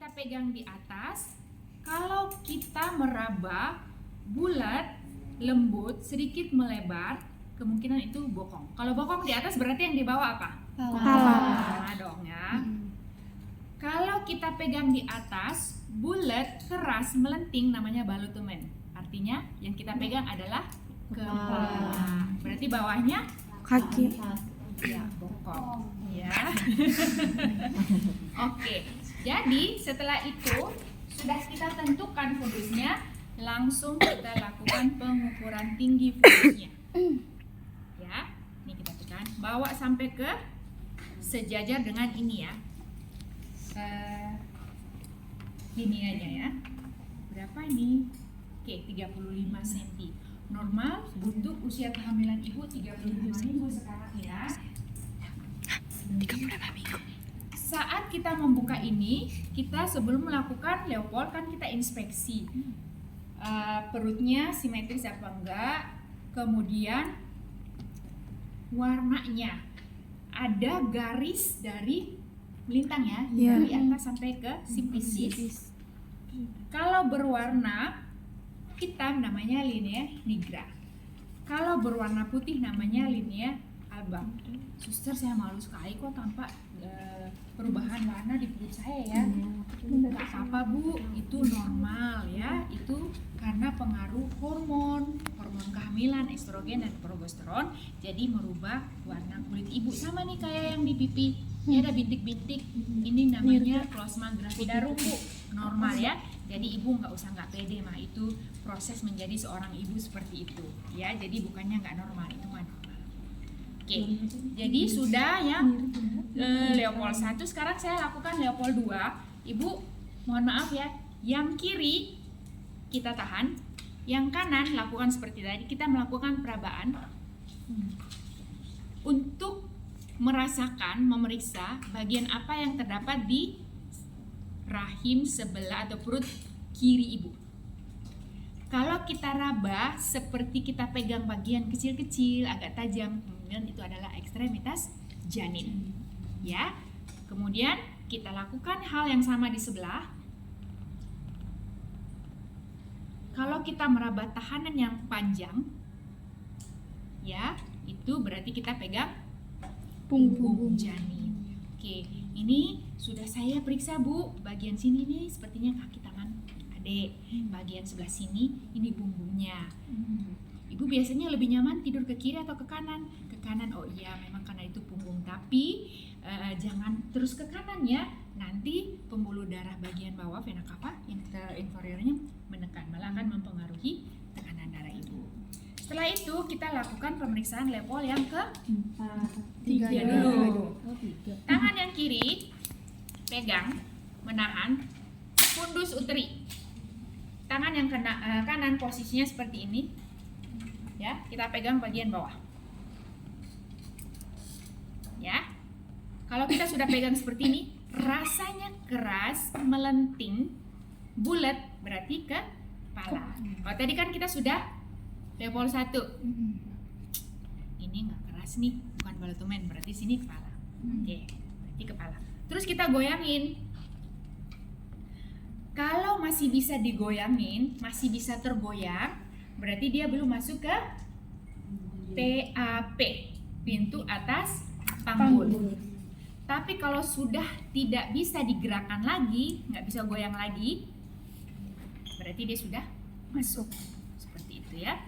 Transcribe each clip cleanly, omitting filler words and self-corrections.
kita pegang di atas, kalau kita meraba bulat, lembut, sedikit melebar, kemungkinan itu bokong. Kalau bokong di atas berarti yang di bawah apa? Pala dong ya. Kalau kita pegang di atas, bulat, keras, melenting, namanya balutumen. Artinya yang kita pegang adalah kepala. Berarti bawahnya Kaki. ya, bokong ya. Oke, jadi setelah itu sudah kita tentukan fundusnya, langsung kita lakukan pengukuran tinggi fundusnya. Ya, ini kita tekan, bawa sampai ke sejajar dengan ini ya. Ini aja ya. Berapa ini? Oke, 35 cm. Normal untuk usia kehamilan ibu 35 minggu sekarang ya. 35 minggu. Saat kita membuka ini, kita sebelum melakukan Leopold kan kita inspeksi perutnya simetris apa enggak, kemudian warnanya ada garis dari melintang ya, dari atas sampai ke sipisis. Kalau berwarna hitam namanya linea nigra. Kalau berwarna putih namanya linea alba. Suster, saya malu sekali kok tampak perubahan warna di perut saya ya. Nggak apa-apa Bu, itu normal ya. Itu karena pengaruh hormon kehamilan, estrogen dan progesteron, jadi merubah warna kulit ibu. Sama nih kayak yang di pipi, ini ada bintik-bintik. Ini namanya plasma gravidarum Bu, normal ya. Jadi ibu nggak pede mah, itu proses menjadi seorang ibu seperti itu ya. Jadi bukannya nggak normal, itu mah normal. Oke, jadi sudah ya Leopold 1, sekarang saya lakukan Leopold 2. Ibu, mohon maaf ya, yang kiri kita tahan, yang kanan lakukan seperti tadi, kita melakukan perabaan untuk merasakan, memeriksa bagian apa yang terdapat di rahim sebelah atau perut kiri ibu. Kalau kita raba seperti kita pegang bagian kecil-kecil agak tajam, kemudian itu adalah ekstremitas janin. Ya. Kemudian kita lakukan hal yang sama di sebelah. Kalau kita meraba tahanan yang panjang, ya, itu berarti kita pegang punggung janin. Oke, ini sudah saya periksa Bu. Bagian sini nih sepertinya kaki tangan Adek. Bagian sebelah sini ini punggungnya. Ibu biasanya lebih nyaman tidur ke kiri atau ke kanan? Ke kanan. Oh iya, memang karena itu punggung. Tapi jangan terus ke kanan ya. Nanti pembuluh darah bagian bawah vena cava inferiornya menekan, malah akan mempengaruhi tekanan darah ibu. Setelah itu kita lakukan pemeriksaan Leopold yang ke-3 dulu. Tangan yang kiri pegang, menahan fundus uteri. Tangan yang kanan posisinya seperti ini. Ya, kita pegang bagian bawah. Ya. Kalau kita sudah pegang seperti ini, rasanya keras, melenting, bulat, berarti ke kepala. Kalau tadi kan kita sudah Leopold 1. Ini nggak keras nih, bukan balutumen, berarti sini kepala. Oke, berarti kepala. Terus kita goyangin. Kalau masih bisa digoyangin, masih bisa tergoyang, berarti dia belum masuk ke PAP, pintu atas panggul. Tapi kalau sudah tidak bisa digerakkan lagi, nggak bisa goyang lagi, berarti dia sudah masuk. Seperti itu ya.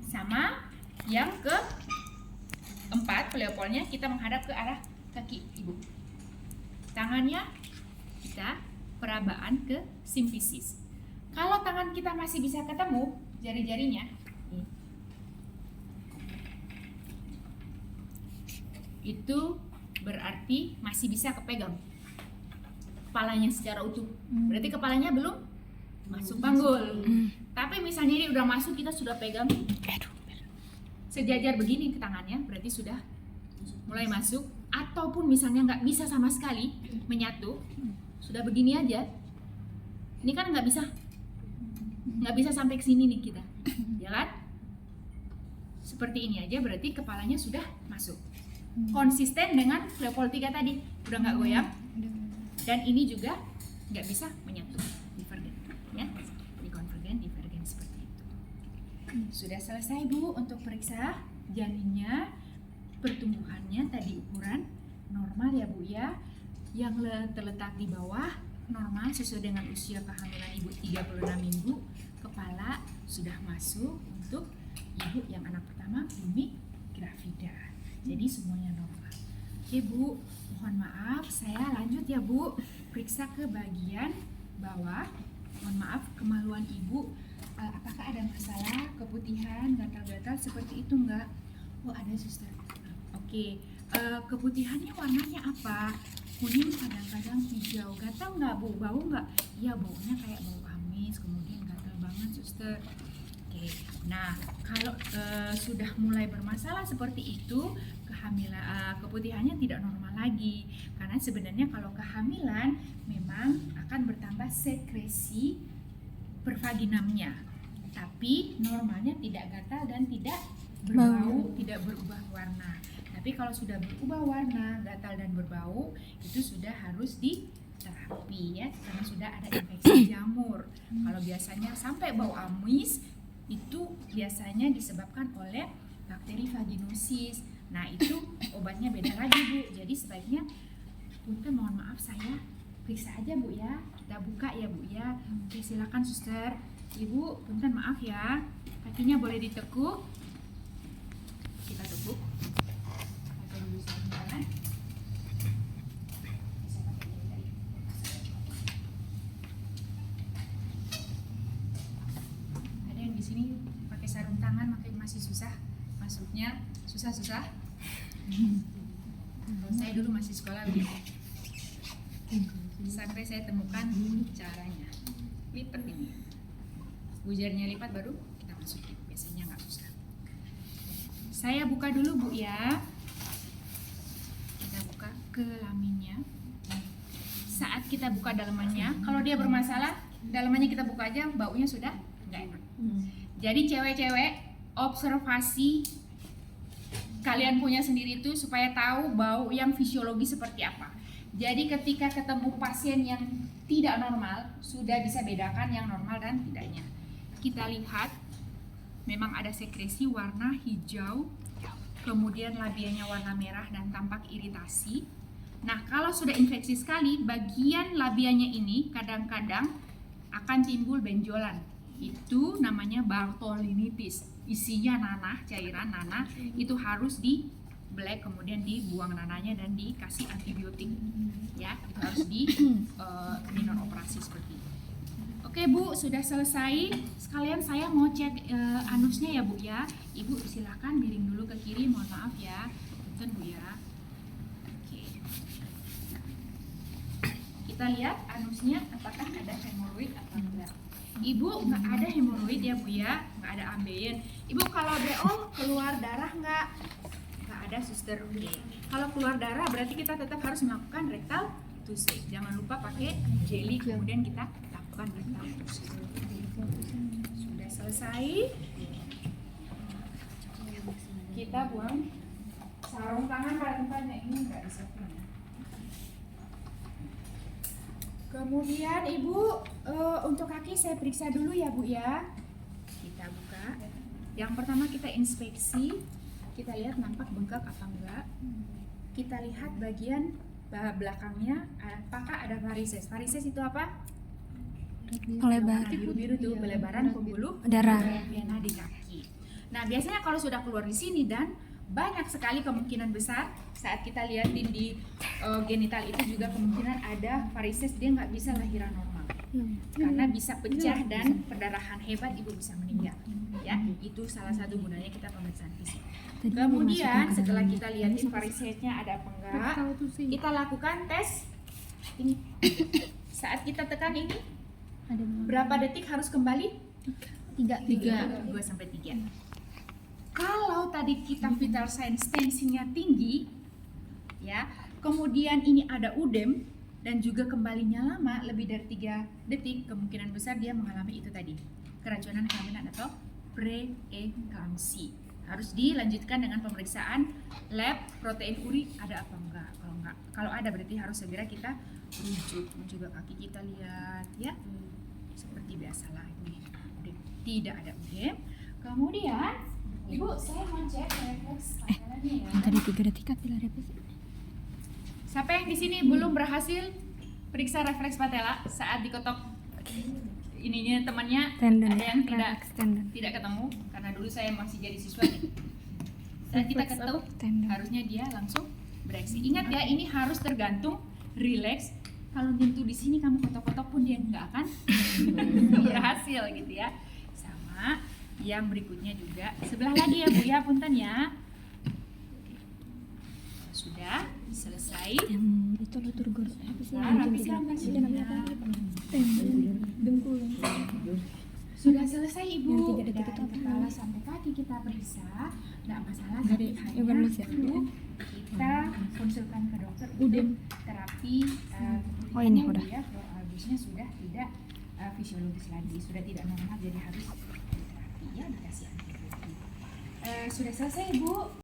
Sama yang ke-4, Leopoldnya kita menghadap ke arah kaki ibu. Tangannya kita perabaan ke simfisis. Kalau tangan kita masih bisa ketemu jari-jarinya, itu berarti masih bisa kepegang kepalanya secara utuh. Berarti kepalanya belum masuk panggul. Tapi misalnya ini udah masuk, kita sudah pegang sejajar begini ke tangannya, berarti sudah mulai masuk. Ataupun misalnya nggak bisa sama sekali menyatu, sudah begini aja, ini kan nggak bisa sampai ke sini nih kita, ya kan? Seperti ini aja berarti kepalanya sudah masuk. Konsisten dengan Leopold 3 tadi, udah nggak goyang. Dan ini juga nggak bisa menyatu, divergen, ya. Jadi konvergen, divergen seperti itu. Sudah selesai Bu untuk periksa janinnya, pertumbuhannya tadi ukuran normal ya Bu ya. Yang terletak di bawah normal sesuai dengan usia kehamilan ibu 36 minggu. Kepala sudah masuk untuk ibu yang anak pertama bumi gravida. Jadi semuanya normal. Oke Bu, mohon maaf saya lanjut ya Bu. Periksa ke bagian bawah. Mohon maaf kemaluan ibu, apakah ada masalah keputihan, gatal-gatal seperti itu enggak? Oh ada suster. Oke, keputihannya warnanya apa? Kuning, kadang-kadang hijau. Gatal nggak Bu? Bau nggak? Iya baunya kayak bau amis, kemudian gatal banget suster. Oke, nah kalau sudah mulai bermasalah seperti itu, kehamilan keputihannya tidak normal lagi. Karena sebenarnya kalau kehamilan memang akan bertambah sekresi pervaginamnya, tapi normalnya tidak gatal dan tidak berbau, tidak berubah warna. Tapi kalau sudah berubah warna, gatal dan berbau, itu sudah harus diterapi ya, karena sudah ada infeksi jamur. Kalau biasanya sampai bau amis, itu biasanya disebabkan oleh bakteri vaginosis. Nah itu obatnya beda lagi Bu. Jadi sebaiknya punten mohon maaf saya periksa aja Bu ya. Kita buka ya Bu ya. Oke silakan suster. Ibu punten maaf ya. Kakinya boleh ditekuk. Kita tekuk. Ada yang di sini pakai sarung tangan masih susah masuknya, susah. Kalau saya dulu masih sekolah begitu. Sampai saya temukan caranya. Lipat ini. Bujarnya lipat baru kita masukin. Biasanya nggak susah. Saya buka dulu Bu ya. Kita buka kelaminnya. Saat kita buka dalamannya, kalau dia bermasalah, dalamannya kita buka aja, baunya sudah nggak enak. Jadi cewek-cewek observasi kalian punya sendiri itu supaya tahu bau yang fisiologi seperti apa. Jadi ketika ketemu pasien yang tidak normal, sudah bisa bedakan yang normal dan tidaknya. Kita lihat memang ada sekresi warna hijau, kemudian labianya warna merah dan tampak iritasi. Nah, kalau sudah infeksi sekali, bagian labianya ini kadang-kadang akan timbul benjolan. Itu namanya Bartholinitis. Isinya nanah, cairan nanah, itu harus dibelek, kemudian dibuang nanahnya dan dikasih antibiotik. Ya, itu harus di non operasi seperti itu. Oke Bu, sudah selesai. Sekalian saya mau cek anusnya ya Bu ya. Ibu silakan miring dulu ke kiri, mohon maaf ya. Punten Bu ya. Oke. Kita lihat anusnya apakah ada hemoroid atau enggak. Ibu nggak ada hemoroid ya Bu ya, nggak ada ambeien. Ibu kalau beol keluar darah nggak ada suster. Oke. Kalau keluar darah berarti kita tetap harus melakukan rectal tusuk. Jangan lupa pakai jelly, kemudian kita lakukan rectal tusuk. Sudah selesai. Kita buang sarung tangan pada tempatnya, ini nggak bisa punya. Kemudian Ibu untuk kaki saya periksa dulu ya Bu ya. Kita buka. Yang pertama kita inspeksi. Kita lihat nampak bengkak apa enggak. Kita lihat bagian belakangnya apakah ada varises. Varises itu apa? Pelebar Biru-biru tuh pelebaran pembuluh darah. vena di kaki. Nah biasanya kalau sudah keluar di sini dan banyak sekali kemungkinan besar saat kita lihatin di genital itu juga kemungkinan ada varises, dia nggak bisa lahiran normal karena bisa pecah dan perdarahan hebat, ibu bisa meninggal ya. Itu salah satu gunanya kita pemeriksaan fisik. Kemudian setelah kita lihatin varisesnya ada apa enggak, kita lakukan tes ini. Saat kita tekan ini berapa detik harus kembali? 2 sampai 3. Kalau tadi kita vital signs tensinya tinggi, ya, kemudian ini ada udem dan juga kembalinya lama lebih dari 3 detik, kemungkinan besar dia mengalami itu tadi, keracunan kehamilan atau preeklamsi. Harus dilanjutkan dengan pemeriksaan lab protein uri ada apa enggak. Kalau ada berarti harus segera kita rujuk. Mencoba kaki kita lihat ya. Seperti biasa lagi. Tidak ada UDM. Kemudian Ibu, saya mau cek refleks patelanya ya. Yang tadi 3 detik kapil apa sih? Siapa yang di sini belum berhasil periksa refleks patela saat dikotok ininya temannya? Tendon Ada yang reflex tendon. tidak ketemu karena dulu saya masih jadi siswa nih. Saat kita Reflex ketuk tendon. harusnya dia langsung bereaksi. Ingat ya, ini harus tergantung relax. Kalau nyentuh di sini kamu kotok-kotok pun dia nggak akan berhasil gitu ya. Sama yang berikutnya juga sebelah lagi ya Bu ya, punten ya. Oke. Sudah selesai. Yang itu lo turgor apa sih? Nah, rapikan Itu namanya apa? kakinya. Tendon dengkul. Sudah selesai Ibu. Yang 3 detik Dari itu apa kepala namanya? sampai kaki kita periksa, nggak masalah. Dari Tapi Evaluasi ya? perlu kita konsulkan ke dokter Udem. untuk terapi. Oh, ini Bu udah. ya, floor albusnya sudah tidak fisiologis lagi, sudah tidak normal, jadi harus terapi ya, dikasih antibiotik. Sudah selesai Ibu.